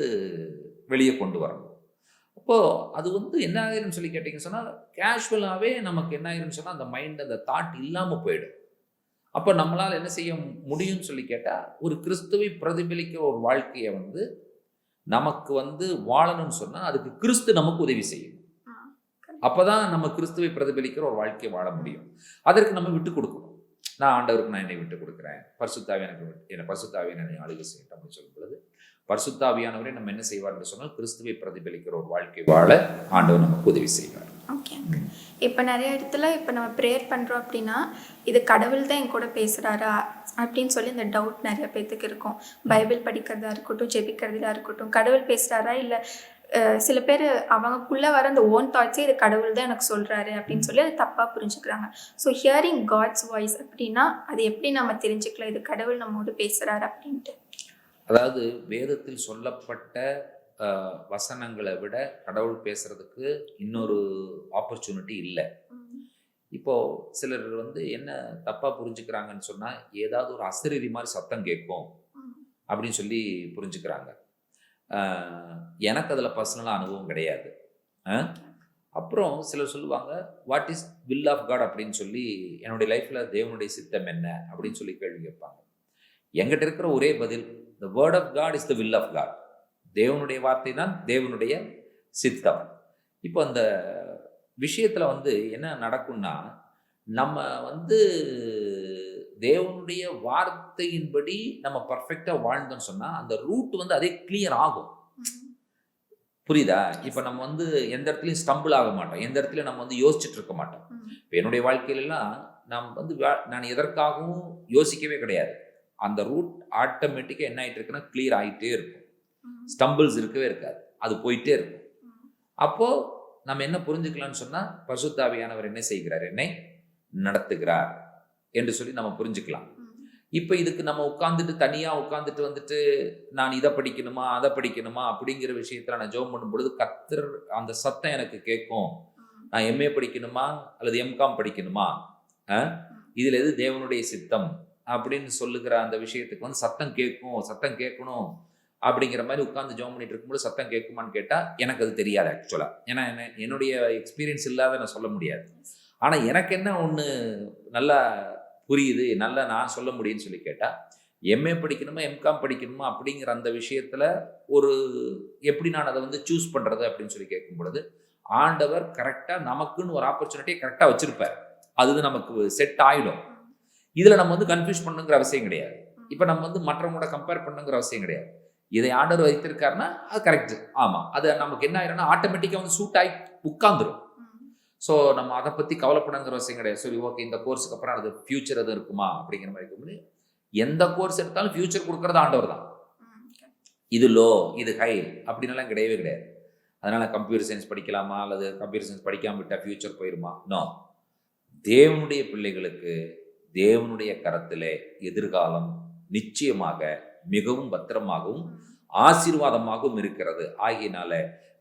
வெளியே கொண்டு வரணும். அப்போது அது வந்து என்ன ஆகிரும்னு சொல்லி கேட்டிங்கன்னு சொன்னால் கேஷுவலாகவே நமக்கு என்ன ஆகிரும்னு சொன்னால் அந்த மைண்ட் அந்த தாட் இல்லாமல் போயிடும். அப்போ நம்மளால் என்ன செய்ய முடியும்னு சொல்லி கேட்டால், ஒரு கிறிஸ்துவை பிரதிபலிக்கிற ஒரு வாழ்க்கையை வந்து நமக்கு வந்து வாழணும்னு சொன்னால் அதுக்கு கிறிஸ்து நமக்கு உதவி செய்யும். அப்போ தான் நம்ம கிறிஸ்துவை பிரதிபலிக்கிற ஒரு வாழ்க்கையை வாழ முடியும். அதற்கு நம்ம விட்டு கொடுக்கணும். நான் ஆண்டவருக்கு நான் என்னை விட்டு கொடுக்குறேன், பரிசுத்தாவியை எனக்கு என்னை பரிசுத்தாவியை என்னை ஆளுகை செய்யட்டும் அப்படின்னு சொல்லும் பொழுது பரிசுத்த ஆவியானவரே நம்ம என்ன செய்வார் என்று சொன்னால் கிறிஸ்துவை பிரதிபலிக்கிற ஒரு வாழ்க்கை வாழ ஆண்டவர் நமக்கு உதவி செய்வார். ஓகே. இப்போ நிறைய இடத்துல இப்போ நம்ம ப்ரேயர் பண்ணுறோம் அப்படின்னா இது கடவுள் தான் என் கூட பேசுகிறாரா அப்படின்னு சொல்லி இந்த டவுட் நிறைய பேர்த்துக்கு இருக்கும். பைபிள் படிக்கிறதா இருக்கட்டும், ஜெபிக்கிறதா இருக்கட்டும், கடவுள் பேசுகிறாரா இல்லை சில பேர் அவங்களுக்குள்ளே வர அந்த ஓன் தாட்ஸே இது கடவுள் தான் எனக்கு சொல்கிறாரு அப்படின்னு சொல்லி அதை தப்பாக புரிஞ்சுக்கிறாங்க. ஸோ ஹியரிங் காட்ஸ் வாய்ஸ் அப்படின்னா அது எப்படி நம்ம தெரிஞ்சுக்கலாம் இது கடவுள் நம்மோடு பேசுகிறாரு அப்படின்ட்டு? அதாவது வேதத்தில் சொல்லப்பட்ட வசனங்களை விட கடவுள் பேசுறதுக்கு இன்னொரு ஆப்பர்ச்சுனிட்டி இல்லை. இப்போது சிலர் வந்து என்ன தப்பாக புரிஞ்சுக்கிறாங்கன்னு சொன்னால் ஏதாவது ஒரு அசரீரி மாதிரி சத்தம் கேட்கும் அப்படின்னு சொல்லி புரிஞ்சுக்கிறாங்க. எனக்கு அதில் பர்சனலாக அனுபவம் கிடையாது. அப்புறம் சிலர் சொல்லுவாங்க what is will of God அப்படின்னு சொல்லி, என்னுடைய லைஃப்பில் தேவனுடைய சித்தம் என்ன அப்படின்னு சொல்லி கேள்வி கேட்பாங்க. எங்கிட்ட இருக்கிற ஒரே பதில், the word of God is the will of God. தேவனுடைய வார்த்தை தான் தேவனுடைய சித்தம். இப்போ அந்த விஷயத்தில் வந்து என்ன நடக்கும்னா, நம்ம வந்து தேவனுடைய வார்த்தையின்படி நம்ம பர்ஃபெக்டாக வாழ்ந்தோம்னு சொன்னால் அந்த ரூட் வந்து அதே கிளியர் ஆகும். புரியுதா? இப்போ நம்ம வந்து எந்த இடத்துலையும் ஸ்டம்பிள் ஆக மாட்டோம், எந்த இடத்துலையும் நம்ம வந்து யோசிச்சுட்டு இருக்க மாட்டோம். இப்போ என்னுடைய வாழ்க்கையிலலாம் நான் எதற்காகவும் யோசிக்கவே கிடையாது. அந்த ரூட் ஆட்டோமேட்டிக்காக என்ன ஆகிட்டு இருக்குன்னா கிளியர் ஆகிட்டே இருக்கும். ஸ்டம்பிள்ஸ் இருக்கவே இருக்காது, அது போயிட்டே இருக்கும். அப்போது நம்ம என்ன புரிஞ்சுக்கலாம்னு சொன்னால் பரிசுத்த ஆவியானவர் என்ன செய்கிறார், என்னை நடத்துகிறார் என்று சொல்லி நம்ம புரிஞ்சுக்கலாம். இப்போ இதுக்கு நம்ம தனியாக உட்காந்துட்டு வந்துட்டு நான் இதை படிக்கணுமா அதை படிக்கணுமா அப்படிங்கிற விஷயத்தில் நான் ஜெபம் பண்ணும் பொழுது கர்த்தர் அந்த சத்தம் எனக்கு கேட்கும். நான் எம்ஏ படிக்கணுமா அல்லது எம்காம் படிக்கணுமா, இதில் எது தேவனுடைய சித்தம் அப்படின்னு சொல்லுகிற அந்த விஷயத்துக்கு வந்து சத்தம் கேட்கணும் அப்படிங்கிற மாதிரி உட்காந்து ஜெபம் பண்ணிட்டு இருக்கும்போது சத்தம் கேட்குமான்னு கேட்டால் எனக்கு அது தெரியாது ஆக்சுவலாக. ஏன்னா என்னுடைய எக்ஸ்பீரியன்ஸ் இல்லாத நான் சொல்ல முடியாது. ஆனால் எனக்கு என்ன ஒன்று நல்லா புரியுது, நல்லா நான் சொல்ல முடியும்னு சொல்லி கேட்டால், எம்ஏ படிக்கணுமா எம்காம் படிக்கணுமா அப்படிங்கிற அந்த விஷயத்தில் ஒரு எப்படி நான் அதை வந்து சூஸ் பண்ணுறது அப்படின்னு சொல்லி கேட்கும் பொழுது ஆண்டவர் கரெக்டாக நமக்குன்னு ஒரு ஆப்பர்ச்சுனிட்டியை கரெக்டாக வச்சுருப்பார். அது நமக்கு செட் ஆகிடும். இதில் நம்ம வந்து கன்ஃபியூஸ் பண்ணுங்கிற அவசியம் கிடையாது. இப்போ நம்ம வந்து மற்றவங்களோட கம்பேர் பண்ணுங்கிற அவசியம் கிடையாது. இதை ஆண்டவர் வைத்திருக்காருன்னா அது கரெக்டு. ஆமாம், அது நமக்கு என்ன ஆகிடும்னா ஆட்டோமேட்டிக்காக வந்து சூட் ஆகி உட்காந்துரும். ஸோ நம்ம அதை பற்றி கவலைப்படங்கிற அவசியம் கிடையாது. சரி, ஓகே, இந்த கோர்ஸுக்கு அப்புறம் அது ஃபியூச்சர் எதுவும் இருக்குமா அப்படிங்கிற மாதிரி இருக்கும்போது எந்த கோர்ஸ் எடுத்தாலும் ஃபியூச்சர் கொடுக்குறது ஆண்டவர் தான். இது லோ இது ஹை அப்படின்லாம் கிடையவே கிடையாது. அதனால் கம்ப்யூட்டர் சயின்ஸ் படிக்கலாமா அல்லது கம்ப்யூட்டர் சயின்ஸ் படிக்காமல் விட்டால் ஃபியூச்சர் போயிடுமா? நோ. தேவனுடைய பிள்ளைகளுக்கு தேவனுடைய கரத்திலே எதிர்காலம் நிச்சயமாக மிகவும் பத்திரமாகவும் ஆசீர்வாதமாகவும் இருக்கிறது. ஆகியனால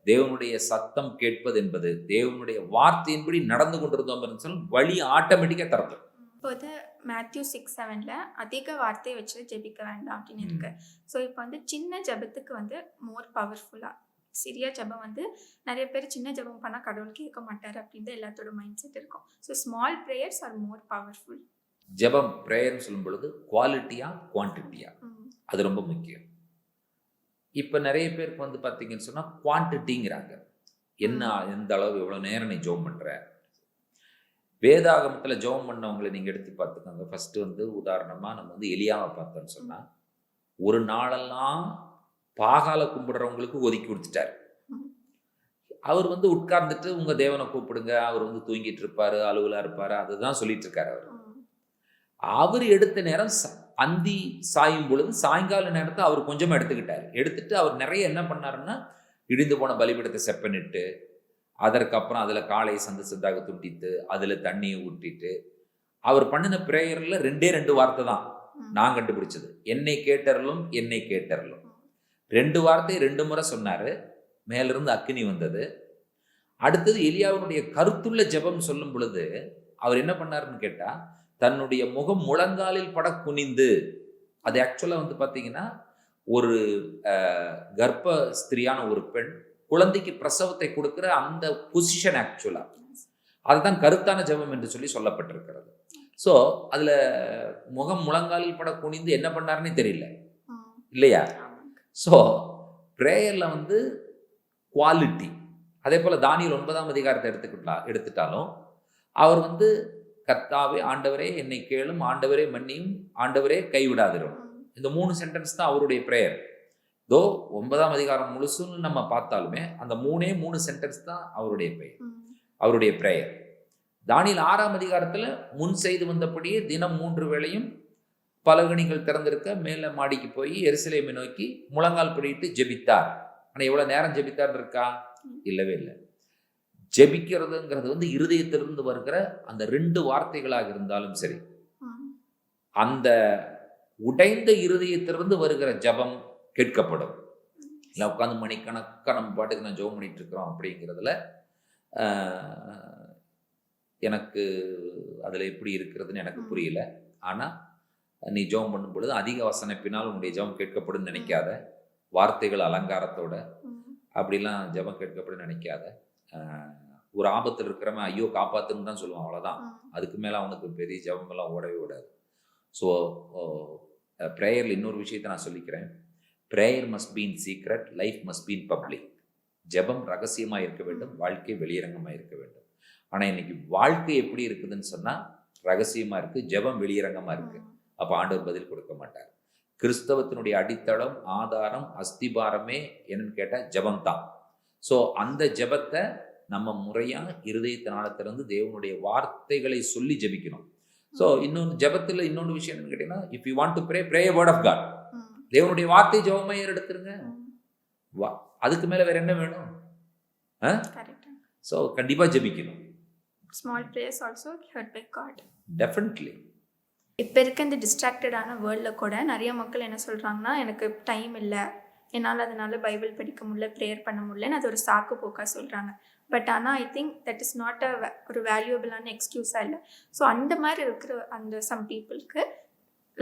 தேவனுடைய சத்தம் கேட்பது என்பது தேவனுடைய வார்த்தையின்படி நடந்து கொண்டிருந்தோம் சொல் வழி ஆட்டோமேட்டிக்காக திறக்கும். இப்போது மேத்யூ 6:7 அதிக வார்த்தையை வச்சு ஜெபிக்க வேண்டாம் அப்படின்னு இருக்கு. ஸோ இப்போ வந்து சின்ன ஜெபத்துக்கு வந்து மோர் பவர்ஃபுல்லாக, சிறிய ஜெபம் வந்து நிறைய பேர் சின்ன ஜெபம் பண்ணால் கடவுள் கேட்க மாட்டார் அப்படின்னு எல்லாத்தோட மைண்ட் செட் இருக்கும். So small prayers R more powerful. ஜெபம் ப்ரேயர்னு சொல்லும் பொழுது குவாலிட்டியா குவான்டிட்டியா அது ரொம்ப முக்கியம். இப்போ நிறைய பேருக்கு வந்து பார்த்தீங்கன்னு சொன்னால் குவான்டிட்டிங்கிறாங்க. என்ன எந்த அளவு எவ்வளோ நேரம் நீ ஜெபம் பண்ணுற. வேதாகமத்தில் ஜெபம் பண்ணவங்களை நீங்கள் எடுத்து பார்த்துக்கோங்க. ஃபஸ்ட்டு வந்து உதாரணமாக நம்ம வந்து எலியாவை பார்த்தோன்னு சொன்னால் ஒரு நாளெல்லாம் பாகால கும்பிடுறவங்களுக்கு ஒதுக்கி கொடுத்துட்டார். அவர் வந்து உட்கார்ந்துட்டு உங்கள் தேவனை கூப்பிடுங்க, அவர் வந்து தூங்கிட்டு இருப்பார், அலுவலாக இருப்பார், அதுதான் சொல்லிட்டு இருக்காரு. அவர் எடுத்த நேரம் அந்தி சாயும் பொழுது சாயங்கால நேரத்தை அவர் கொஞ்சமாக எடுத்துட்டு அவர் நிறைய என்ன பண்ணாருன்னா இடிந்து போன பலிபீடத்தை செப்பனிட்டு அதற்கப்புறம் அதில் காளையை சந்தாக துண்டித்து அதில் தண்ணியை ஊற்றிட்டு அவர் பண்ணின பிரேயரில் 2 வார்த்தை தான் நான் கண்டுபிடிச்சது. என்னை கேட்டறலும் 2 வார்த்தை 2 முறை சொன்னார். மேலிருந்து அக்கினி வந்தது. அடுத்தது எலியாவுடைய கருத்துள்ள ஜெபம் சொல்லும் பொழுது அவர் என்ன பண்ணாருன்னு கேட்டால் தன்னுடைய முகம் முழங்காலில் பட குனிந்து, அது ஆக்சுவலாக வந்து பார்த்தீங்கன்னா ஒரு கர்ப்ப ஸ்திரியான ஒரு பெண் குழந்தைக்கு பிரசவத்தை கொடுக்குற அந்த பொசிஷன் ஆக்சுவலாக அதுதான் கருத்தான ஜெபம் என்று சொல்லி சொல்லப்பட்டிருக்கிறது. ஸோ அதில் முகம் முழங்காலில் பட குனிந்து என்ன பண்ணாருன்னே தெரியல இல்லையா? ஸோ ப்ரேயரில் வந்து குவாலிட்டி. அதே போல் தானியேல் 9ஆம் அதிகாரத்தை எடுத்துட்டாலும் அவர் வந்து கர்த்தாவே, ஆண்டவரே என்னை கேளும், ஆண்டவரே மன்னியும், ஆண்டவரே கைவிடாதிரும். இந்த 3 சென்டென்ஸ் தான் அவருடைய ப்ரேயர். தோ 9ஆம் அதிகாரம் முழுசுன்னு நம்ம பார்த்தாலுமே அந்த 3 சென்டென்ஸ் தான் அவருடைய பெயர், அவருடைய பிரேயர். தானியேல் 6ஆம் அதிகாரத்தில் முன் செய்து வந்தபடியே தினம் 3 வேளையும் பலகணிகள் திறந்திருக்க மேலே மாடிக்கு போய் எருசலேமை நோக்கி முழங்கால் படிட்டு ஜெபித்தார். ஆனால் எவ்வளோ நேரம் ஜெபித்தார் இருக்கா? இல்லவே இல்லை. ஜெபிக்கிறதுங்கிறது வந்து இருதயத்திலிருந்து வருகிற அந்த 2 வார்த்தைகளாக இருந்தாலும் சரி, அந்த உடைந்த இருதயத்திலிருந்து வருகிற ஜபம் கேட்கப்படும். இல்லை உட்காந்து மணிக்கணக்காக நம்ம பாட்டுக்கு நான் ஜெபம் பண்ணிட்டு இருக்கிறோம் அப்படிங்கிறதுல எனக்கு அதில் எப்படி இருக்கிறதுன்னு எனக்கு புரியல. ஆனால் நீ ஜெபம் பண்ணும் பொழுது அதிக வசனப்பினால் உன்னுடைய ஜெபம் கேட்கப்படும் நினைக்காத, வார்த்தைகள் அலங்காரத்தோட அப்படிலாம் ஜெபம் கேட்கப்படும் நினைக்காத. ஒரு ஆபத்தில் இருக்கிறவன் ஐயோ காப்பாத்துன்னு தான் சொல்லுவான், அவ்வளோதான். அதுக்கு மேலே அவனுக்கு பெரிய ஜெபமெல்லாம் ஓடவே விடாது. ஸோ ப்ரேயரில் இன்னொரு விஷயத்தை நான் சொல்லிக்கிறேன். Prayer must be in secret, life must be in public. ஜெபம் ரகசியமாக இருக்க வேண்டும், வாழ்க்கை வெளியரங்கமாக இருக்க வேண்டும். ஆனால் இன்னைக்கு வாழ்க்கை எப்படி இருக்குதுன்னு சொன்னால் ரகசியமாக இருக்குது, ஜெபம் வெளியரங்கமாக இருக்குது. அப்போ ஆண்டவர் பதில் கொடுக்க மாட்டார். கிறிஸ்தவத்தினுடைய அடித்தளம், ஆதாரம், அஸ்திபாரமே என்னன்னு கேட்டால் ஜெபம் தான். ஸோ அந்த ஜெபத்தை நம்ம முறையாக இருதயத்தினால திறந்து தேவனுடைய வார்த்தைகளை சொல்லி ஜெபிக்கணும். ஸோ இன்னொன்று ஜெபத்தில் இன்னொன்று விஷயம் என்னன்னு கேட்டீங்கன்னா, if you want to pray, pray a word of God. தேவனுடைய வார்த்தை ஜெபமாக எடுத்துருங்க. அதுக்கு மேலே வேற என்ன வேணும்? ஸோ கண்டிப்பாக ஜெபிக்கணும். Small prayers also heard by God. Definitely. இப்போ இருக்க இந்த டிஸ்ட்ராக்டடான வேர்ல்டில் கூட நிறைய மக்கள் என்ன சொல்கிறாங்கன்னா, எனக்கு டைம் இல்லை, என்னால் அதனால் பைபிள் படிக்க முடியல, ப்ரேயர் பண்ண முடியலன்னு அது ஒரு சாக்கு போக்காக சொல்கிறாங்க. பட் ஆனால் I think that is not ஒரு வேல்யூபிளான எக்ஸ்கியூஸாக இல்லை. ஸோ அந்த மாதிரி இருக்கிற அந்த சம் பீப்புளுக்கு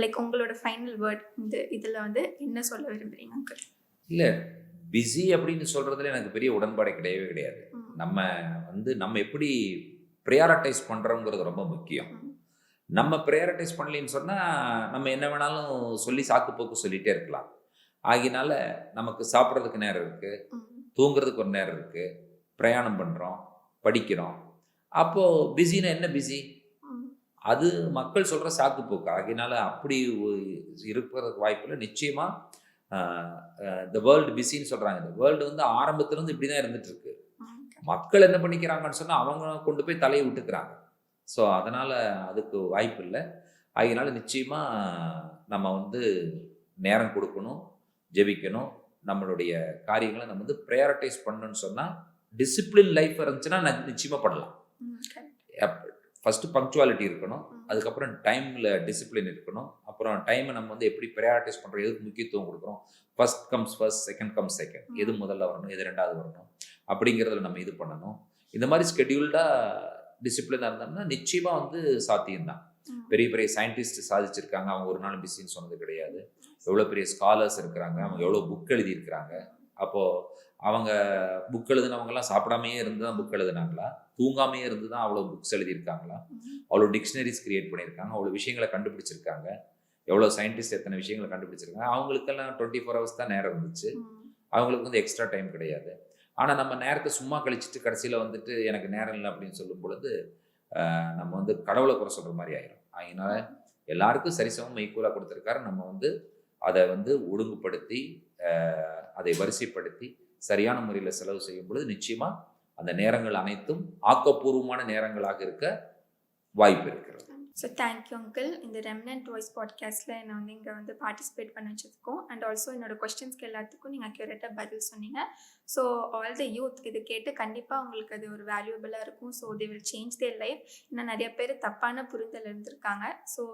லைக் உங்களோட ஃபைனல் வேர்ட் இந்த இதில் வந்து என்ன சொல்ல விரும்புகிறீங்க அங்கிள்? இல்லை, பிஸி அப்படின்னு சொல்கிறதுல எனக்கு பெரிய உடன்பாடு கிடையவே கிடையாது. நம்ம எப்படி ப்ரையாரிட்டைஸ் பண்ணுறோங்கிறது ரொம்ப முக்கியம். நம்ம ப்ரையாரிட்டைஸ் பண்ணலின்னு சொன்னால் நம்ம என்ன வேணாலும் சொல்லி சாக்கு போக்கு சொல்லிகிட்டே இருக்கலாம். ஆகினால நமக்கு சாப்பிட்றதுக்கு நேரம் இருக்குது, தூங்குறதுக்கு ஒரு நேரம் இருக்குது, பிரயாணம் பண்ணுறோம், படிக்கிறோம். அப்போது பிஸின்னா என்ன பிஸி? அது மக்கள் சொல்கிற சாக்கு போக்கு. ஆகினால அப்படி இருக்கிறதுக்கு வாய்ப்பில்லை. நிச்சயமாக இந்த வேர்ல்டு பிஸின்னு சொல்கிறாங்க. இந்த வேர்ல்டு வந்து ஆரம்பத்துலேருந்து இப்படி தான் இருந்துகிட்ருக்கு. மக்கள் என்ன பண்ணிக்கிறாங்கன்னு சொன்னால் அவங்க கொண்டு போய் தலையை விட்டுக்கிறாங்க. ஸோ அதனால் அதுக்கு வாய்ப்பு இல்லை. அதனால நிச்சயமாக நம்ம வந்து நேரம் கொடுக்கணும், ஜெபிக்கணும், நம்மளுடைய காரியங்களை நம்ம வந்து ப்ரையாரிட்டைஸ் பண்ணணும்னு சொன்னால் டிசிப்ளின் லைஃப் இருந்துச்சுன்னா நிச்சயமாக பண்ணலாம். ஃபஸ்ட்டு பங்க்சுவாலிட்டி இருக்கணும், அதுக்கப்புறம் டைமில் டிசிப்ளின் இருக்கணும், அப்புறம் டைமை நம்ம வந்து எப்படி ப்ரையாரிட்டைஸ் பண்ணுறோம், எதுக்கு முக்கியத்துவம் கொடுக்குறோம், first comes first, second comes second, எது முதல்ல வரணும், எது ரெண்டாவது வரணும் அப்படிங்கிறதுல நம்ம இது பண்ணணும். இந்த மாதிரி ஸ்கெடியூல்டாக டிசிப்ளினாக இருந்தோம்னா நிச்சயமாக வந்து சாத்தியம்தான். பெரிய பெரிய சயின்டிஸ்ட் சாதிச்சிருக்காங்க, அவங்க ஒரு நாள் பிஸின்னு சொன்னது கிடையாது. எவ்வளோ பெரிய ஸ்காலர்ஸ் இருக்கிறாங்க, அவங்க எவ்வளோ புக் எழுதியிருக்கிறாங்க. அப்போது அவங்க புக் எழுதினவங்கலாம் சாப்பிடாமையே இருந்து தான் புக் எழுதினாங்களா, தூங்காமையே இருந்து தான் அவ்வளோ புக்ஸ் எழுதியிருக்காங்களா, அவ்வளோ டிக்ஷனரிஸ் கிரியேட் பண்ணியிருக்காங்க, அவ்வளோ விஷயங்களை கண்டுபிடிச்சிருக்காங்க, எவ்வளோ சயின்டிஸ்ட் எத்தனை விஷயங்களை கண்டுபிடிச்சிருக்காங்க. அவங்களுக்கெல்லாம் 24 hours தான் நேரம் இருந்துச்சு, அவங்களுக்கு வந்து எக்ஸ்ட்ரா டைம் கிடையாது. ஆனால் நம்ம நேரத்தை சும்மா கழிச்சிட்டு கடைசியில் வந்துட்டு எனக்கு நேரம் இல்லை அப்படின்னு சொல்லும் பொழுது நம்ம வந்து கடவுளை குறை சொல்கிற மாதிரி ஆயிரும். அதனால எல்லாருக்கும் சரிசமம் ஈக்குவலாக கொடுத்துருக்காரு. நம்ம வந்து அதை வந்து ஒழுங்குபடுத்தி அதை வரிசைப்படுத்தி சரியான முறையில் செலவு செய்யும் பொழுது நிச்சயமாக அந்த நேரங்கள் அனைத்தும் ஆக்கப்பூர்வமான நேரங்களாக இருக்க வாய்ப்பு இருக்கிறது. So thank you uncle. இந்த ரெமினன்ட் வாய்ஸ் பாட்காஸ்ட்டில் என்னை வந்து இங்கே வந்து பார்ட்டிசிபேட் பண்ண வச்சதுக்கும் அண்ட் ஆல்சோ என்னோடய கொஸ்டின்ஸ்க்கு எல்லாத்துக்கும் நீங்கள் அக்யூரேட்டாக பதில் சொன்னீங்க. ஸோ ஆல் த யூத் இது கேட்டு கண்டிப்பாக அவங்களுக்கு அது ஒரு வேல்யூபிளாக இருக்கும். So they will change their life. இன்னும் நிறைய பேர் தப்பான புரிதல் இருந்திருக்காங்க. ஸோ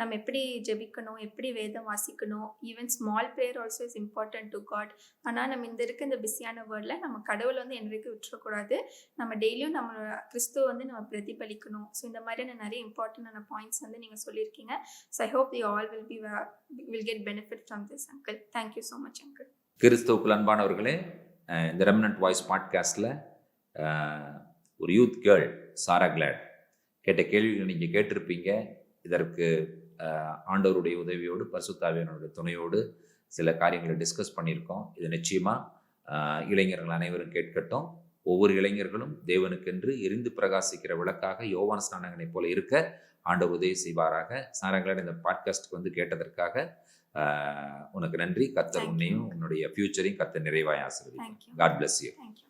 நம்ம எப்படி ஜெபிக்கணும், எப்படி வேதம் வாசிக்கணும், even small prayer also is important to God. ஆனால் நம்ம இந்த பிஸியான வேர்ல்டில் நம்ம கடவுளை வந்து என்றைக்கும் விட்டுறக்கூடாது. நம்ம டெய்லியும் நம்மளோட கிறிஸ்துவ வந்து நம்ம பிரதிபலிக்கணும். ஸோ இந்த மாதிரியான நிறைய இம்பார்ட்டண்டான பாயிண்ட்ஸ் வந்து நீங்கள் சொல்லியிருக்கீங்க. So I hope you all will get benefit from this uncle. Thank you so much uncle. கிறிஸ்துவுக்குள் அன்பானவர்களே, இந்த ரெமினன்ட் வாய்ஸ் பாட்காஸ்ட்டில் ஒரு யூத் கேர்ள் சாரா கிளாட் கேட்ட கேள்விகளை நீங்கள் கேட்டிருப்பீங்க. இதற்கு ஆண்டவருடைய உதவியோடு பரிசுத்த ஆவியானவருடைய துணையோடு சில காரியங்களை டிஸ்கஸ் பண்ணியிருக்கோம். இது நிச்சயமாக இளைஞர்கள் அனைவரும் கேட்கட்டும். ஒவ்வொரு இளைஞர்களும் தேவனுக்கென்று எரிந்து பிரகாசிக்கிற விளக்காக யோவான் ஸ்நானகனை போல இருக்க ஆண்டவர் உதவி செய்வாராக. சாராங்களோட இந்த பாட்காஸ்ட்டுக்கு வந்து கேட்டதற்காக உனக்கு நன்றி. கர்த்தர் Thank you. உன்னையும் உன்னுடைய ஃபியூச்சரையும் கர்த்தர் நிறைவாய் Thank ஆசீர்வதிப்பார். you. God bless you. Thank you.